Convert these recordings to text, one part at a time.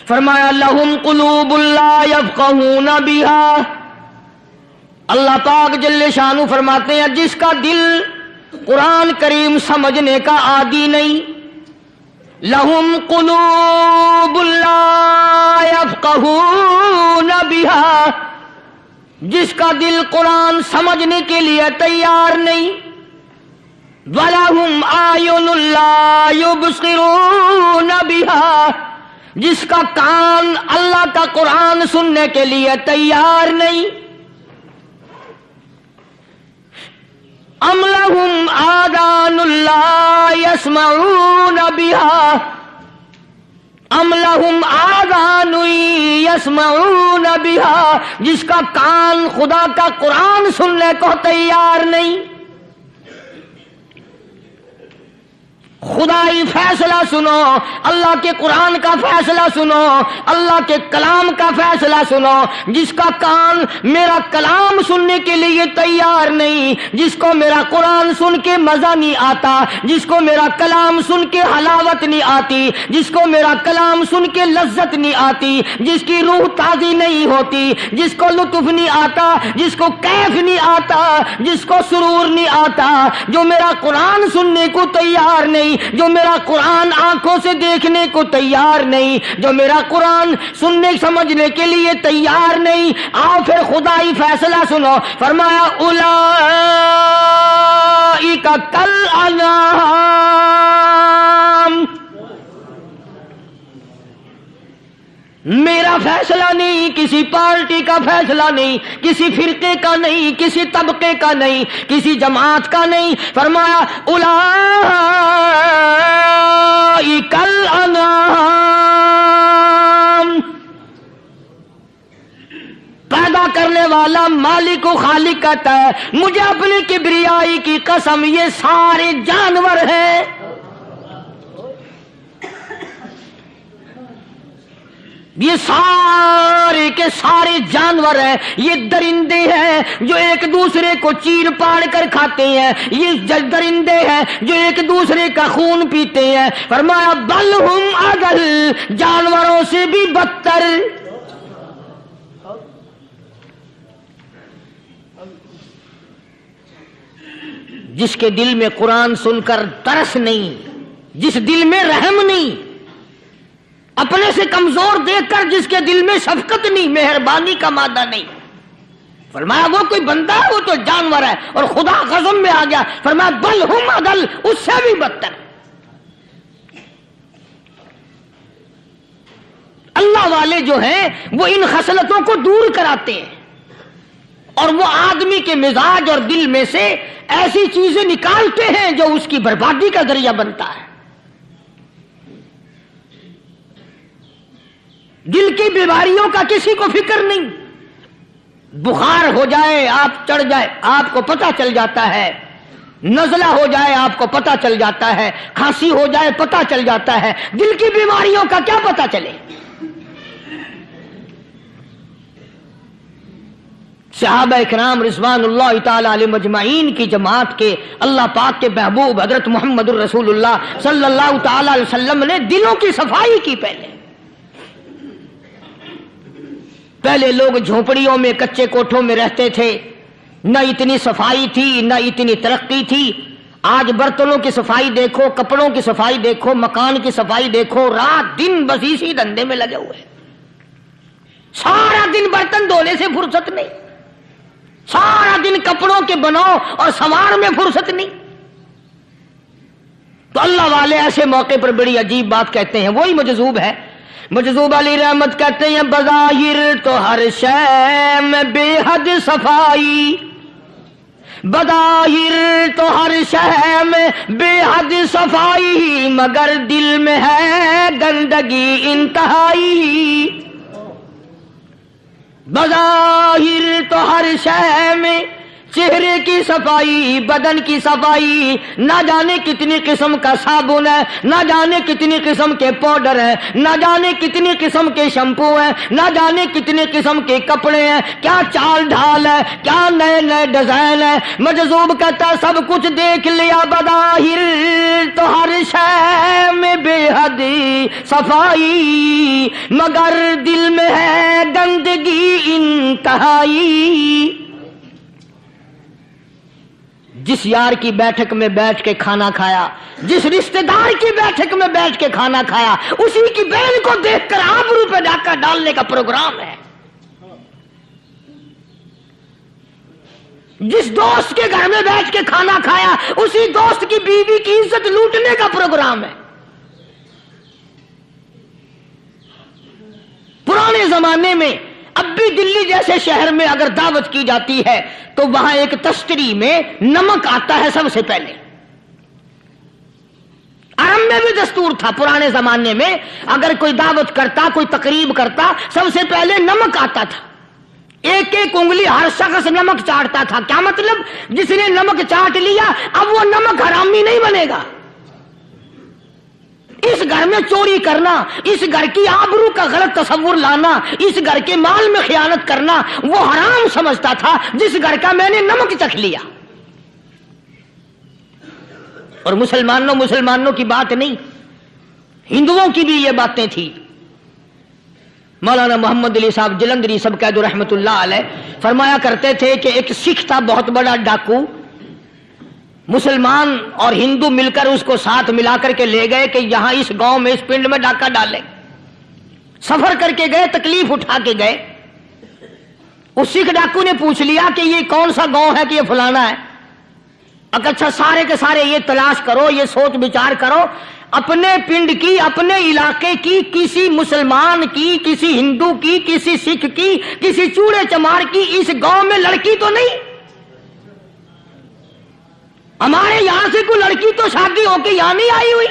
فرمایا لہم قلوب لا یفقہون بہا، اللہ پاک جل شانہ فرماتے ہیں جس کا دل قرآن کریم سمجھنے کا عادی نہیں، لہم قلوب لا یفقہون بہا، جس کا دل قرآن سمجھنے کے لیے تیار نہیں، وَلَهُمْ أَعْيُنٌ لَا يُبْصِرُونَ بِهَا، جس کا کان اللہ کا قرآن سننے کے لیے تیار نہیں، أَمْ لَهُمْ آذَانٌ لَا يَسْمَعُونَ بِهَا، أَمْ لَهُمْ آذَانٌ يَسْمَعُونَ بِهَا، جس کا کان خدا کا قرآن سننے کو تیار نہیں۔ خدائی فیصلہ سنو، اللہ کے قرآن کا فیصلہ سنو، اللہ کے کلام کا فیصلہ سنو، جس کا کان میرا کلام سننے کے لیے تیار نہیں، جس کو میرا قرآن سن کے مزہ نہیں آتا، جس کو میرا کلام سن کے حلاوت نہیں آتی، جس کو میرا کلام سن کے لذت نہیں آتی، جس کی روح تازی نہیں ہوتی، جس کو لطف نہیں آتا، جس کو کیف نہیں آتا، جس کو سرور نہیں آتا، جو میرا قرآن سننے کو تیار نہیں، جو میرا قرآن آنکھوں سے دیکھنے کو تیار نہیں، جو میرا قرآن سننے سمجھنے کے لیے تیار نہیں، آؤ پھر خدائی فیصلہ سنو، فرمایا اولئک کالانعام، میرا فیصلہ نہیں، کسی پارٹی کا فیصلہ نہیں، کسی فرقے کا نہیں، کسی طبقے کا نہیں، کسی جماعت کا نہیں، فرمایا اولئک الانعام، پیدا کرنے والا مالک و خالق کہتا ہے مجھے اپنی کبریائی کی قسم یہ سارے جانور ہیں، یہ سارے کے سارے جانور ہیں، یہ درندے ہیں جو ایک دوسرے کو چیر پاڑ کر کھاتے ہیں، یہ درندے ہیں جو ایک دوسرے کا خون پیتے ہیں، فرمایا بل ہم اضل، جانوروں سے بھی بدتر۔ جس کے دل میں قرآن سن کر ترس نہیں، جس دل میں رحم نہیں، اپنے سے کمزور دیکھ کر جس کے دل میں شفقت نہیں، مہربانی کا مادہ نہیں، فرمایا وہ کوئی بندہ ہے، وہ تو جانور ہے، اور خدا غضب میں آ گیا، فرمایا بل ہم اضل، اس سے بھی بدتر۔ اللہ والے جو ہیں وہ ان خصلتوں کو دور کراتے ہیں، اور وہ آدمی کے مزاج اور دل میں سے ایسی چیزیں نکالتے ہیں جو اس کی بربادی کا ذریعہ بنتا ہے۔ دل کی بیماریوں کا کسی کو فکر نہیں، بخار ہو جائے آپ چڑھ جائے آپ کو پتہ چل جاتا ہے، نزلہ ہو جائے آپ کو پتہ چل جاتا ہے، کھانسی ہو جائے پتہ چل جاتا ہے، دل کی بیماریوں کا کیا پتہ چلے؟ صحابہ اکرام رضوان اللہ تعالی علیہم اجمعین کی جماعت کے اللہ پاک کے محبوب حضرت محمد الرسول اللہ صلی اللہ تعالی علیہ وسلم نے دلوں کی صفائی کی۔ پہلے لوگ جھونپڑیوں میں کچے کوٹھوں میں رہتے تھے، نہ اتنی صفائی تھی نہ اتنی ترقی تھی۔ آج برتنوں کی صفائی دیکھو، کپڑوں کی صفائی دیکھو، مکان کی صفائی دیکھو، رات دن بس اسی دھندے میں لگے ہوئے، سارا دن برتن دھونے سے فرصت نہیں، سارا دن کپڑوں کے بناؤ اور سنوار میں فرصت نہیں۔ تو اللہ والے ایسے موقع پر بڑی عجیب بات کہتے ہیں، وہی مجذوب ہے، مجذوب علی رحمت کہتے ہیں بظاہر تو ہر شے میں بے حد صفائی، بظاہر تو ہر شے میں بے حد صفائی، مگر دل میں ہے گندگی انتہائی، بظاہر تو ہر شے میں چہرے کی صفائی، بدن کی صفائی، نہ جانے کتنی قسم کا صابن ہے، نہ جانے کتنی قسم کے پاؤڈر ہیں، نہ جانے کتنی قسم کے شیمپو ہیں، نہ جانے کتنی قسم کے کپڑے ہیں، کیا چال ڈھال ہے، کیا نئے نئے ڈیزائن ہے۔ مجذوب کہتا سب کچھ دیکھ لیا بظاہر، تو ہر شے میں بے حد صفائی، مگر دل میں ہے گندگی انتہائی۔ جس یار کی بیٹھک میں بیٹھ کے کھانا کھایا، جس رشتہ دار کی بیٹھک میں بیٹھ کے کھانا کھایا، اسی کی بہن کو دیکھ کر آبرو پہ ڈاکہ ڈالنے کا پروگرام ہے۔ جس دوست کے گھر میں بیٹھ کے کھانا کھایا، اسی دوست کی بیوی کی عزت لوٹنے کا پروگرام ہے۔ پرانے زمانے میں اب بھی دلی جیسے شہر میں اگر دعوت کی جاتی ہے تو وہاں ایک تشتری میں نمک آتا ہے سب سے پہلے۔ عرب میں بھی دستور تھا پرانے زمانے میں، اگر کوئی دعوت کرتا، کوئی تقریب کرتا، سب سے پہلے نمک آتا تھا۔ ایک ایک انگلی ہر شخص نمک چاٹتا تھا۔ کیا مطلب؟ جس نے نمک چاٹ لیا اب وہ نمک حرامی نہیں بنے گا۔ اس گھر میں چوری کرنا، اس گھر کی آبرو کا غلط تصور لانا، اس گھر کے مال میں خیانت کرنا وہ حرام سمجھتا تھا جس گھر کا میں نے نمک چکھ لیا۔ اور مسلمانوں کی بات نہیں، ہندوؤں کی بھی یہ باتیں تھی۔ مولانا محمد علی صاحب جلندری سب قید رحمت اللہ علیہ فرمایا کرتے تھے کہ ایک سکھ تھا بہت بڑا ڈاکو، مسلمان اور ہندو مل کر اس کو ساتھ ملا کر کے لے گئے کہ یہاں اس گاؤں میں اس پنڈ میں ڈاکہ ڈالیں۔ سفر کر کے گئے، تکلیف اٹھا کے گئے۔ اس سکھ ڈاکو نے پوچھ لیا کہ یہ کون سا گاؤں ہے کہ یہ فلانا ہے۔ اچھا سارے کے سارے یہ تلاش کرو، یہ سوچ بچار کرو، اپنے پنڈ کی، اپنے علاقے کی، کسی مسلمان کی، کسی ہندو کی، کسی سکھ کی، کسی چوڑے چمار کی اس گاؤں میں لڑکی تو نہیں؟ ہمارے یہاں سے کوئی لڑکی تو شادی ہو کے یہاں نہیں آئی ہوئی؟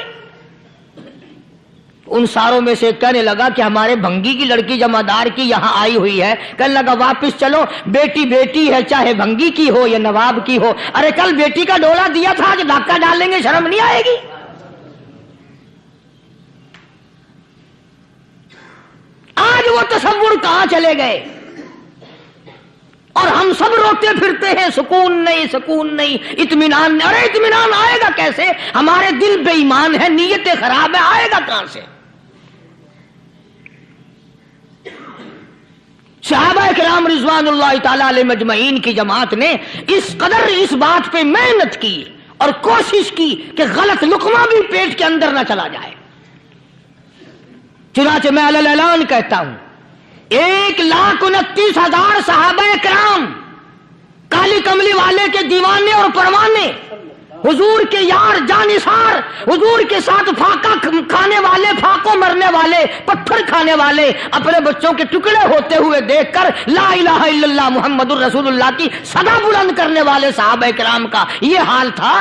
ان ساروں میں سے کہنے لگا کہ ہمارے بھنگی کی لڑکی جمعدار کی یہاں آئی ہوئی ہے۔ کہنے لگا واپس چلو، بیٹی بیٹی ہے، چاہے بھنگی کی ہو یا نواب کی ہو۔ ارے کل بیٹی کا ڈولا دیا تھا، آج ڈاکہ ڈالیں گے، شرم نہیں آئے گی؟ آج وہ تصور کہاں چلے گئے؟ اور ہم سب روتے پھرتے ہیں، سکون نہیں، سکون نہیں، اطمینان نہیں۔ ارے اطمینان آئے گا کیسے؟ ہمارے دل بے ایمان ہے، نیتیں خراب ہے، آئے گا کہاں سے؟ صحابہ کرام رضوان اللہ تعالی علیہ مجمعین کی جماعت نے اس قدر اس بات پہ محنت کی اور کوشش کی کہ غلط لقمہ بھی پیٹ کے اندر نہ چلا جائے۔ چنانچہ میں علی الاعلان کہتا ہوں، 1,29,000 صحابہ کرام، کالی کملی والے کے دیوانے اور پروانے، حضور کے یار جانثار، حضور کے ساتھ پھاقہ کھانے والے، پھاقوں مرنے والے، پتھر کھانے والے، اپنے بچوں کے ٹکڑے ہوتے ہوئے دیکھ کر لا الہ الا اللہ محمد الرسول اللہ کی صدا بلند کرنے والے صحابہ کرام کا یہ حال تھا۔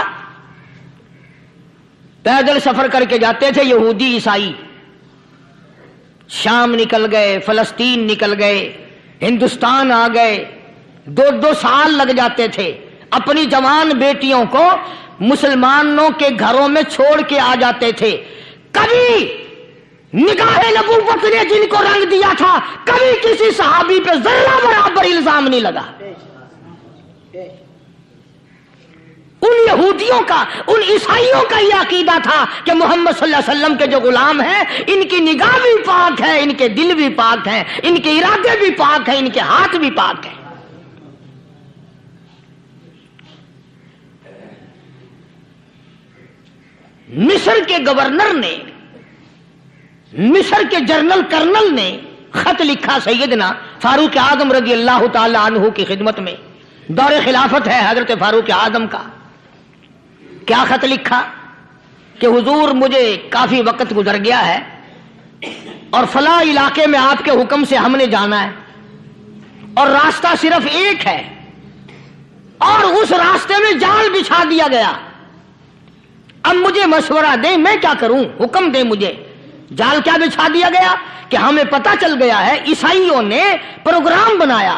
پیدل سفر کر کے جاتے تھے یہودی عیسائی، شام نکل گئے، فلسطین نکل گئے، ہندوستان آ گئے، 2 سال لگ جاتے تھے، اپنی جوان بیٹیوں کو مسلمانوں کے گھروں میں چھوڑ کے آ جاتے تھے۔ کبھی نگاہ نبوت نے جن کو رنگ دیا تھا، کبھی کسی صحابی پہ ذرہ برابر الزام نہیں لگا۔ ان یہودیوں کا، ان عیسائیوں کا یہ عقیدہ تھا کہ محمد صلی اللہ علیہ وسلم کے جو غلام ہیں، ان کی نگاہ بھی پاک ہے، ان کے دل بھی پاک ہیں، ان کے ارادے بھی پاک ہیں، ان کے ہاتھ بھی پاک ہیں۔ مصر کے گورنر نے، مصر کے جنرل کرنل نے خط لکھا سیدنا فاروق اعظم رضی اللہ تعالی عنہ کی خدمت میں، دور خلافت ہے حضرت فاروق اعظم کا۔ کیا خط لکھا کہ حضور مجھے کافی وقت گزر گیا ہے اور فلاں علاقے میں آپ کے حکم سے ہم نے جانا ہے اور راستہ صرف ایک ہے اور اس راستے میں جال بچھا دیا گیا۔ اب مجھے مشورہ دیں میں کیا کروں، حکم دیں مجھے۔ جال کیا بچھا دیا گیا کہ ہمیں پتہ چل گیا ہے عیسائیوں نے پروگرام بنایا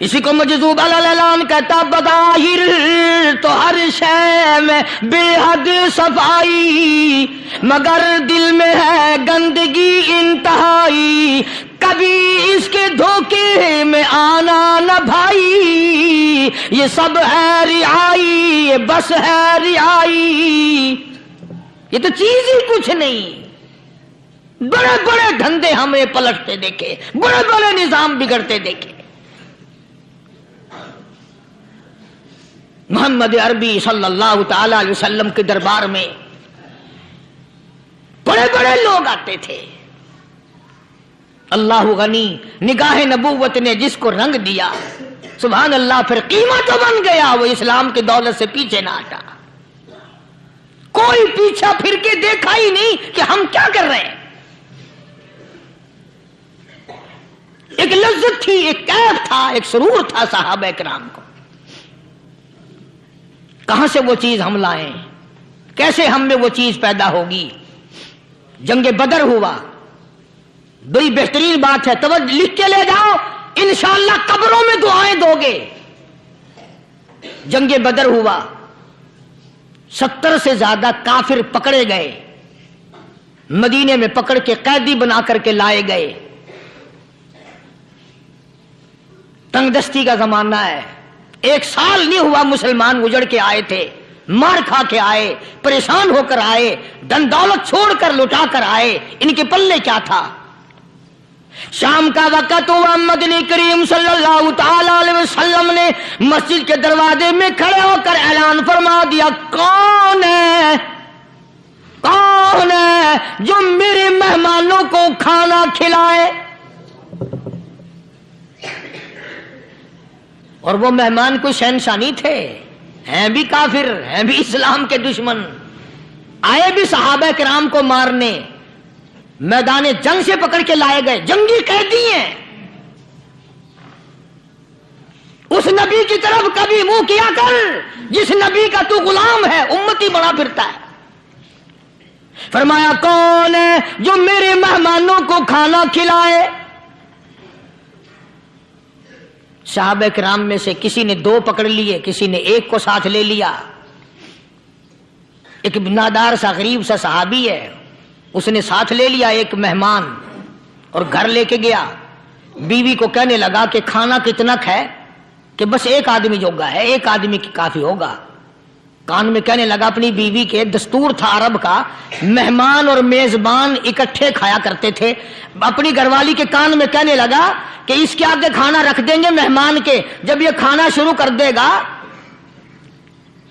اسی کو مجذوب الالان کہتا بظاہر تو ہر شے میں بے حد صفائی، مگر دل میں ہے گندگی انتہائی، کبھی اس کے دھوکے میں آنا نہ بھائی، یہ سب ہے رعائی، یہ بس ہے رعائی، یہ تو چیز ہی کچھ نہیں۔ بڑے بڑے دھندے ہمیں پلٹتے دیکھے، بڑے بڑے نظام بگڑتے دیکھے۔ محمد عربی صلی اللہ تعالی علیہ وسلم کے دربار میں بڑے بڑے لوگ آتے تھے۔ اللہ غنی، نگاہ نبوت نے جس کو رنگ دیا، سبحان اللہ، پھر قیمت تو بن گیا، وہ اسلام کی دولت سے پیچھے نہ ہٹا۔ کوئی پیچھا پھر کے دیکھا ہی نہیں کہ ہم کیا کر رہے ہیں۔ ایک لذت تھی، ایک کیف تھا، ایک سرور تھا صحابہ کرام کو۔ کہاں سے وہ چیز ہم لائیں؟ کیسے ہم میں وہ چیز پیدا ہوگی؟ جنگ بدر ہوا، بڑی بہترین بات ہے، توجہ لکھ کے لے جاؤ، انشاءاللہ قبروں میں دعائیں دو گے۔ جنگ بدر ہوا، 70 سے زیادہ کافر پکڑے گئے، مدینے میں پکڑ کے قیدی بنا کر کے لائے گئے۔ تنگ دستی کا زمانہ ہے، 1 سال نہیں ہوا مسلمان اجڑ کے آئے تھے، مار کھا کے آئے، پریشان ہو کر آئے، دن دولت چھوڑ کر لٹا کر آئے، ان کے پلے کیا تھا؟ شام کا وقت ہوا، مدنی کریم صلی اللہ تعالی علیہ وسلم نے مسجد کے دروازے میں کھڑے ہو کر اعلان فرما دیا، کون ہے، کون ہے جو میرے مہمانوں کو کھانا کھلائے؟ اور وہ مہمان کوئی شہنشاہ نہیں تھے، ہیں بھی کافر، ہیں بھی اسلام کے دشمن، آئے بھی صحابہ کرام کو مارنے، میدان جنگ سے پکڑ کے لائے گئے، جنگی قیدی ہیں۔ اس نبی کی طرف کبھی منہ کیا کر جس نبی کا تو غلام ہے، امتی بنا پھرتا ہے۔ فرمایا کون ہے جو میرے مہمانوں کو کھانا کھلائے؟ صحابہ کرام میں سے کسی نے 2 پکڑ لیے، کسی نے 1 کو ساتھ لے لیا۔ ایک بنادار سا غریب سا صحابی ہے، اس نے ساتھ لے لیا ایک مہمان اور گھر لے کے گیا۔ بیوی کو کہنے لگا کہ کھانا کتنا ہے، کہ بس 1 آدمی جوگا ہے، 1 آدمی کی کافی ہوگا۔ کان میں کہنے لگا اپنی بیوی کے، دستور تھا عرب کا، مہمان اور میزبان اکٹھے کھایا کرتے تھے۔ اپنی گھر والی کے کان میں کہنے لگا کہ اس کے آگے کھانا رکھ دیں گے مہمان کے، جب یہ کھانا شروع کر دے گا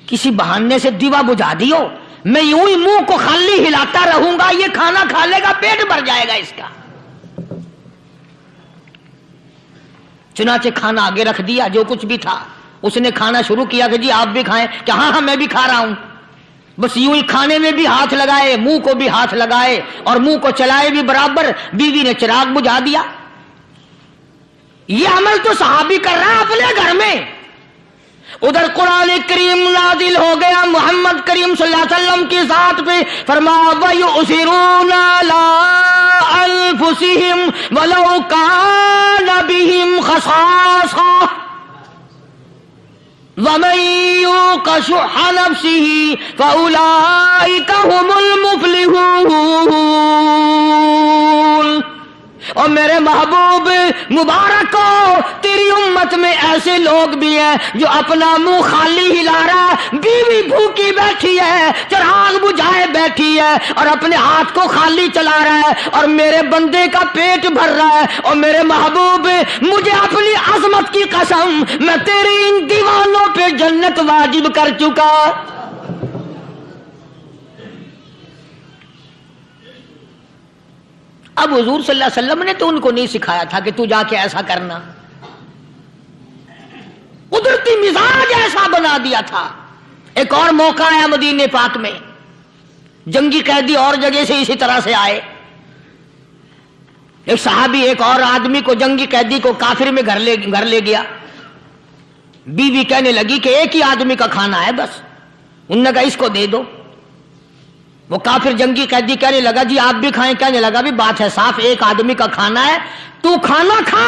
کسی بہانے سے دیوا بجھا دیو، میں یوں ہی منہ کو خالی ہلاتا رہوں گا، یہ کھانا کھا لے گا، پیٹ بھر جائے گا اس کا۔ چنانچہ کھانا آگے رکھ دیا، جو کچھ بھی تھا، اس نے کھانا شروع کیا کہ جی آپ بھی کھائیں، کہ ہاں ہاں میں بھی کھا رہا ہوں۔ بس یوں ہی کھانے میں بھی ہاتھ لگائے، منہ کو بھی ہاتھ لگائے اور منہ کو چلائے بھی برابر۔ بیوی نے چراغ بجھا دیا۔ یہ عمل تو صحابی کر رہا ہے اپنے گھر میں، ادھر قرآن کریم نازل ہو گیا محمد کریم صلی اللہ علیہ وسلم کی ذات پہ، فرمایا وَيُؤْثِرُونَ عَلَىٰ أَنفُسِهِمْ وَلَوْ كَانَ بِهِمْ خَصَاصَةٌ وَمَن يُوقَ شُحَّ نَفْسِهِ فَأُولَٰئِكَ هُمُ الْمُفْلِحُونَ۔ اور میرے محبوب مبارک ہو، تیری امت میں ایسے لوگ بھی ہیں جو اپنا منہ خالی ہلا رہا ہے، بیوی بھوکی بیٹھی ہے، چراغ بجھائے بیٹھی ہے اور اپنے ہاتھ کو خالی چلا رہا ہے اور میرے بندے کا پیٹ بھر رہا ہے۔ اور میرے محبوب مجھے اپنی عظمت کی قسم، میں تیری ان دیوانوں پہ جنت واجب کر چکا۔ اب حضور صلی اللہ علیہ وسلم نے تو ان کو نہیں سکھایا تھا کہ تو جا کے ایسا کرنا، قدرتی مزاج ایسا بنا دیا تھا۔ ایک اور موقع آیا مدینے پاک میں، جنگی قیدی اور جگہ سے اسی طرح سے آئے، ایک صحابی ایک اور آدمی کو، جنگی قیدی کو کافر میں گھر لے گیا۔ بیوی کہنے لگی کہ 1 ہی آدمی کا کھانا ہے بس، انہوں نے کہا اس کو دے دو۔ وہ کافر جنگی قیدی کہنے لگا جی آپ بھی کھائیں، کہنے لگا بھی بات ہے صاف، 1 آدمی کا کھانا ہے، تو کھانا کھا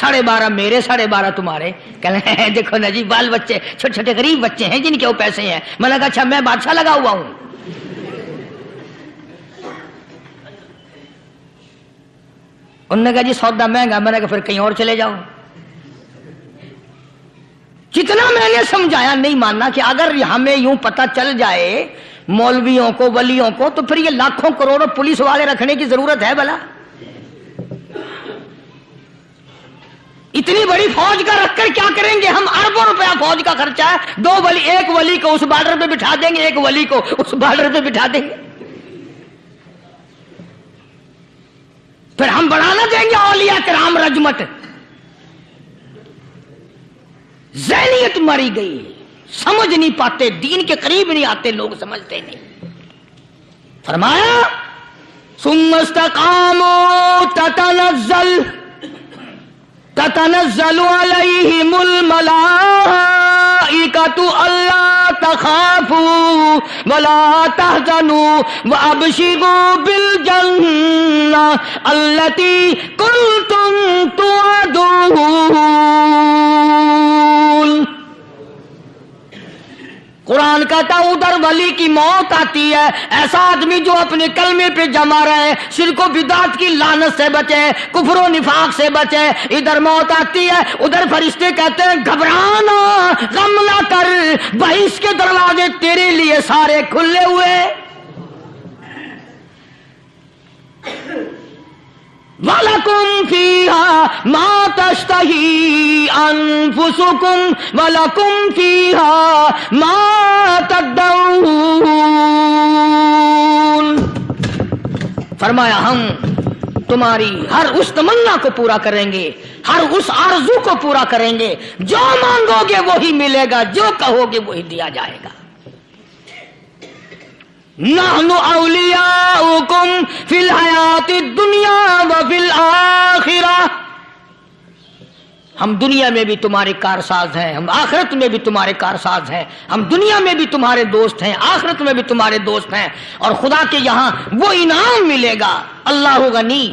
12.5 میرے 12.5 تمہارے. کہنے ہیں دیکھو نا جی بال بچے چھوٹے چھوٹے غریب بچے ہیں جن کے وہ پیسے ہیں. میں نے کہا اچھا میں بادشاہ لگا ہوا ہوں. انہوں نے کہا جی سودا مہنگا. میں نے کہا پھر کہیں اور چلے جاؤ. کتنا میں نے سمجھایا نہیں ماننا کہ اگر ہمیں یوں پتہ چل جائے مولویوں کو ولیوں کو تو پھر یہ لاکھوں کروڑوں پولیس والے رکھنے کی ضرورت ہے بھلا؟ اتنی بڑی فوج کا رکھ کر کیا کریں گے ہم؟ اربوں روپیہ فوج کا خرچہ ہے. 2 ولی، ایک ولی کو اس بارڈر پہ بٹھا دیں گے، ایک ولی کو اس بارڈر پہ بٹھا دیں گے. پھر ہم بڑھا نہ دیں گے اولیاء کرام رجمٹ. ذہنیت ماری گئی، سمجھ نہیں پاتے، دین کے قریب نہیں آتے لوگ، سمجھتے نہیں. فرمایا ثم استقاموا تتنزل علیہم الملائکۃ الا تخافوا ولا تحزنوا وابشروا بالجنہ التی کنتم توعدون. قرآن کہتا ہے ادھر ولی کی موت آتی ہے، ایسا آدمی جو اپنے کلمے پہ جمع رہے، شرک و بدعت کی لعنت سے بچے، کفر و نفاق سے بچے. ادھر موت آتی ہے، ادھر فرشتے کہتے ہیں گھبرانا، غم نہ کر، بہشت کے دروازے تیرے لیے سارے کھلے ہوئے. وَلَكُمْ فِيهَا مَا تَشْتَهِي أَنفُسُكُمْ وَلَكُمْ فِيهَا مَا تَدَّعُونَ. فرمایا ہم تمہاری ہر اس تمنا کو پورا کریں گے، ہر اس آرزو کو پورا کریں گے. جو مانگو گے وہی ملے گا، جو کہو گے وہی دیا جائے گا. نحن اولیاؤکم فی الحیات الدنیا وفی الآخرہ. ہم دنیا میں بھی تمہارے کارساز ہیں، ہم آخرت میں بھی تمہارے کارساز ہیں. ہم دنیا میں بھی تمہارے دوست ہیں، آخرت میں بھی تمہارے دوست ہیں. اور خدا کے یہاں وہ انعام ملے گا. اللہ غنی،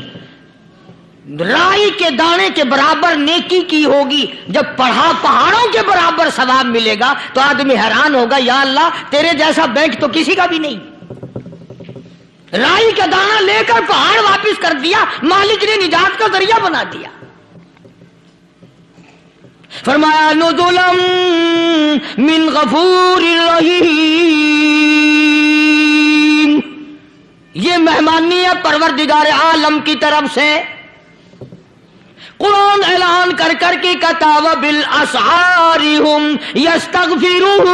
رائی کے دانے کے برابر نیکی کی ہوگی، جب پہاڑوں کے برابر ثواب ملے گا تو آدمی حیران ہوگا یا اللہ تیرے جیسا بینک تو کسی کا بھی نہیں. رائی کا دانہ لے کر پہاڑ واپس کر دیا، مالک نے نجات کا ذریعہ بنا دیا. فرمایا نزلا من غفور رحیم. یہ مہمانی ہے پروردگار عالم کی طرف سے. قرآن اعلان کر کر کے کہتا وبالاسحار هم یستغفرون.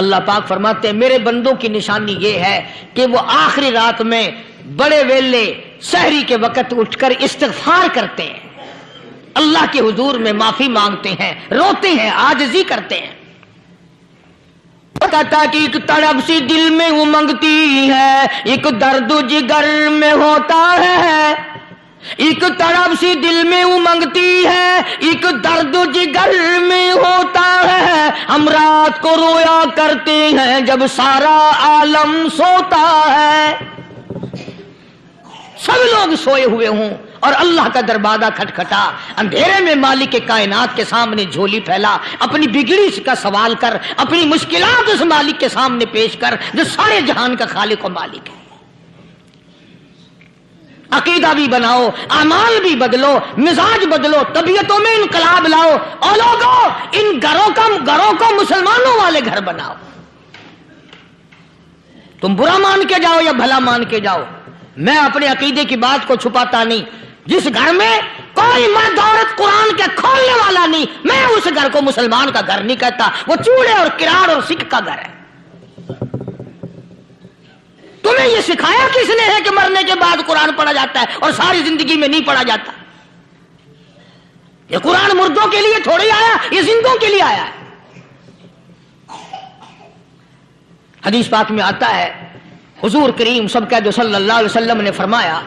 اللہ پاک فرماتے ہیں میرے بندوں کی نشانی یہ ہے کہ وہ آخری رات میں بڑے ویلے سحری کے وقت اٹھ کر استغفار کرتے ہیں، اللہ کے حضور میں معافی مانگتے ہیں، روتے ہیں، عاجزی کرتے ہیں. کہتا کہ ایک تڑپ سی دل میں امنگتی ہے، ایک درد جگر میں ہوتا ہے. ایک تڑپ سی دل میں امنگتی ہے، ایک درد جگر میں ہوتا ہے. ہم رات کو رویا کرتے ہیں جب سارا عالم سوتا ہے. سب لوگ سوئے ہوئے ہوں اور اللہ کا دروازہ کھٹکھٹا، اندھیرے میں مالک کائنات کے سامنے جھولی پھیلا، اپنی بگڑی کا سوال کر، اپنی مشکلات اس مالک کے سامنے پیش کر جو سارے جہان کا خالق و مالک ہے. عقیدہ بھی بناؤ، اعمال بھی بدلو، مزاج بدلو، طبیعتوں میں انقلاب لاؤ. اور لوگوں ان گھروں کو مسلمانوں والے گھر بناؤ. تم برا مان کے جاؤ یا بھلا مان کے جاؤ، میں اپنے عقیدے کی بات کو چھپاتا نہیں. جس گھر میں کوئی مرد عورت قرآن کے کھولنے والا نہیں، میں اس گھر کو مسلمان کا گھر نہیں کہتا. وہ چوڑے اور کراڑ اور سکھ کا گھر ہے. تمہیں یہ سکھایا کس نے ہے کہ مرنے کے بعد قرآن پڑھا جاتا ہے اور ساری زندگی میں نہیں پڑھا جاتا؟ یہ قرآن مردوں کے لیے تھوڑی آیا، یہ زندوں کے لیے آیا ہے. حدیث پاک میں آتا ہے حضور کریم سب کہہ دو صلی اللہ علیہ وسلم نے فرمایا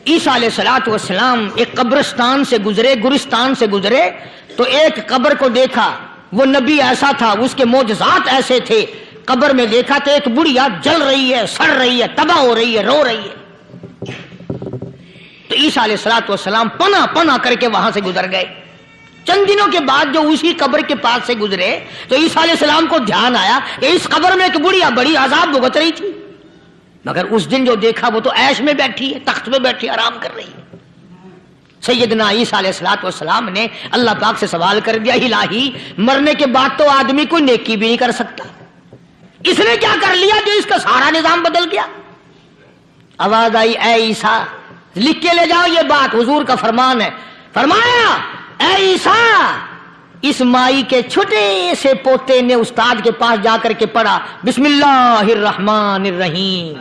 عیسیٰ علیہ السلام ایک قبرستان سے گزرے، گورستان سے گزرے تو ایک قبر کو دیکھا. وہ نبی ایسا تھا، اس کے معجزات ایسے تھے. قبر میں دیکھا تو ایک بڑھیا جل رہی ہے، سڑ رہی ہے، تباہ ہو رہی ہے، رو رہی ہے. تو عیسیٰ علیہ السلام پنا پنا کر کے وہاں سے گزر گئے. چند دنوں کے بعد جو اسی قبر کے پاس سے گزرے تو عیسیٰ علیہ السلام کو دھیان آیا کہ اس قبر میں ایک بڑھیا بڑی عذاب بھگت رہی تھی، مگر اس دن جو دیکھا وہ تو عیش میں بیٹھی ہے، تخت میں بیٹھی آرام کر رہی ہے. سیدنا عیسیٰ علیہ السلام نے اللہ پاک سے سوال کر دیا، الہی مرنے کے بعد تو آدمی کوئی نیکی بھی نہیں کر سکتا، اس نے کیا کر لیا جو اس کا سارا نظام بدل گیا؟ آواز آئی، اے عیسیٰ لکھ کے لے جاؤ یہ بات، حضور کا فرمان ہے. فرمایا، اے عیسیٰ اس مائی کے چھوٹے سے پوتے نے استاد کے پاس جا کر کے پڑھا بسم اللہ الرحمن الرحیم.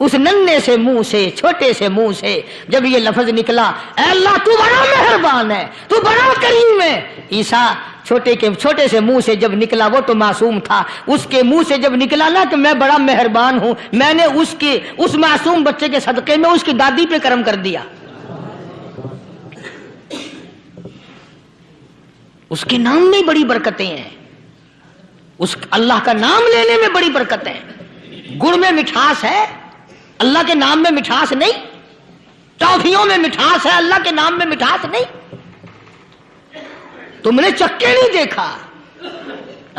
اس ننھے سے منہ سے، چھوٹے سے منہ سے جب یہ لفظ نکلا، اے اللہ تو بڑا مہربان ہے، تو بڑا کریم ہے. عیسیٰ چھوٹے سے منہ سے جب نکلا، وہ تو معصوم تھا، اس کے منہ سے جب نکلا نا کہ میں بڑا مہربان ہوں، میں نے اس معصوم بچے کے صدقے میں اس کی دادی پہ کرم کر دیا. اس کے نام میں بڑی برکتیں ہیں، اس اللہ کا نام لینے میں بڑی برکتیں ہیں. گڑ میں مٹھاس ہے، اللہ کے نام میں مٹھاس نہیں. ٹافیوں میں مٹھاس ہے، اللہ کے نام میں مٹھاس نہیں. تم نے چکھ کے نہیں دیکھا،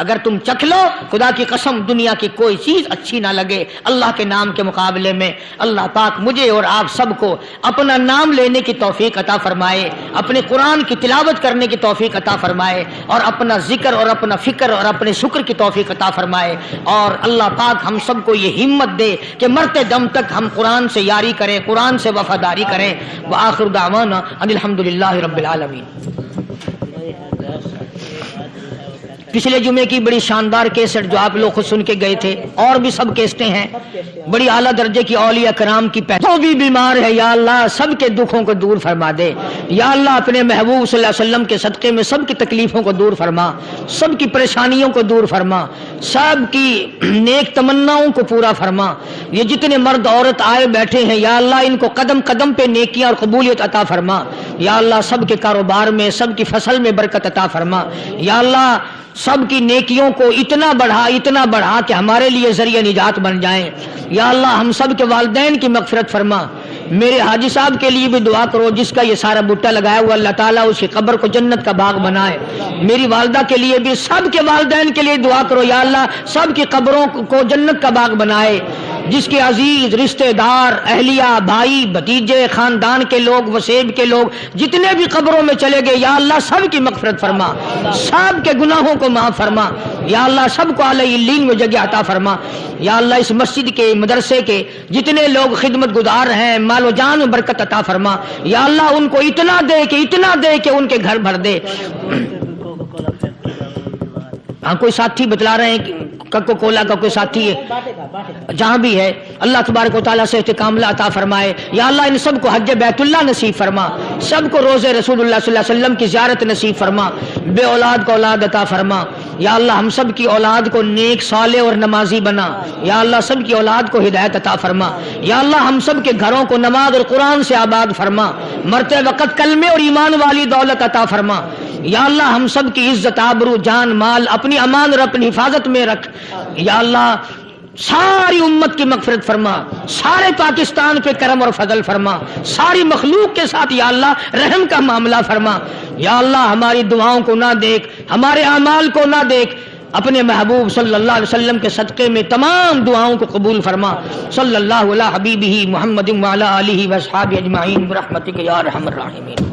اگر تم چکھ لو خدا کی قسم دنیا کی کوئی چیز اچھی نہ لگے اللہ کے نام کے مقابلے میں. اللہ پاک مجھے اور آپ سب کو اپنا نام لینے کی توفیق عطا فرمائے، اپنے قرآن کی تلاوت کرنے کی توفیق عطا فرمائے، اور اپنا ذکر اور اپنا فکر اور اپنے شکر کی توفیق عطا فرمائے. اور اللہ پاک ہم سب کو یہ ہمت دے کہ مرتے دم تک ہم قرآن سے یاری کریں، قرآن سے وفاداری کریں. وآخر دعوانا ان الحمدللہ رب العالمین. پچھلے جمعے کی بڑی شاندار کیسٹ جو آپ لوگ خود سن کے گئے تھے، اور بھی سب کیسٹیں ہیں، بڑی اعلیٰ درجے کی اولیاء کرام کی جو بھی بیمار ہے یا اللہ سب کے دکھوں کو دور فرما دے. یا اللہ اپنے محبوب صلی اللہ علیہ وسلم کے صدقے میں سب کی تکلیفوں کو دور فرما، سب کی پریشانیوں کو دور فرما، سب کی نیک تمناؤں کو پورا فرما. یہ جتنے مرد عورت آئے بیٹھے ہیں یا اللہ ان کو قدم قدم پہ نیکیاں اور قبولیت عطا فرما. یا اللہ سب کے کاروبار میں، سب کی فصل میں برکت عطا فرما. یا اللہ سب کی نیکیوں کو اتنا بڑھا کہ ہمارے لیے ذریعہ نجات بن جائیں. یا اللہ ہم سب کے والدین کی مغفرت فرما. میرے حاجی صاحب کے لیے بھی دعا کرو جس کا یہ سارا بوٹا لگایا ہوا، اللہ تعالیٰ اس کی قبر کو جنت کا باغ بنائے. میری والدہ کے لیے بھی، سب کے والدین کے لیے دعا کرو یا اللہ سب کی قبروں کو جنت کا باغ بنائے. جس کے عزیز رشتہ دار، اہلیہ، بھائی، بھتیجے، خاندان کے لوگ، وسیب کے لوگ جتنے بھی قبروں میں چلے گئے یا اللہ سب کی مغفرت فرما، سب کے گناہوں کو معاف فرما. یا اللہ سب کو اعلی علین میں جگہ عطا فرما. یا اللہ اس مسجد کے، مدرسے کے جتنے لوگ خدمت گزار ہیں مال و جان میں برکت عطا فرما. یا اللہ ان کو اتنا دے کہ ان کے گھر بھر دے. ہاں کوئی ساتھی بتلا رہے ہیں کوکو کولا کا کوئی ساتھی ہے جہاں بھی ہے، اللہ تبارک و تعالیٰ سے کاملہ عطا فرمائے. یا اللہ ان سب کو حج بیت اللہ نصیب فرما، سب کو روزے رسول اللہ صلی اللہ علیہ وسلم کی زیارت نصیب فرما، بے اولاد کو اولاد عطا فرما. یا اللہ ہم سب کی اولاد کو نیک صالح اور نمازی بنا. یا اللہ سب کی اولاد کو ہدایت عطا فرما. یا اللہ ہم سب کے گھروں کو نماز اور قرآن سے آباد فرما، مرتے وقت کلمے اور ایمان والی دولت عطا فرما. یا اللہ ہم سب کی عزت، آبرو، جان، مال اپنی امان اور اپنی حفاظت میں رکھ. یا اللہ ساری امت کی مغفرت فرما، سارے پاکستان پہ کرم اور فضل فرما، ساری مخلوق کے ساتھ یا اللہ رحم کا معاملہ فرما. یا اللہ ہماری دعاؤں کو نہ دیکھ، ہمارے اعمال کو نہ دیکھ، اپنے محبوب صلی اللہ علیہ وسلم کے صدقے میں تمام دعاؤں کو قبول فرما. صلی اللہ علی حبیبہ محمد وعلی آلہ واصحابہ اجمعین برحمتک یا ارحم الراحمین.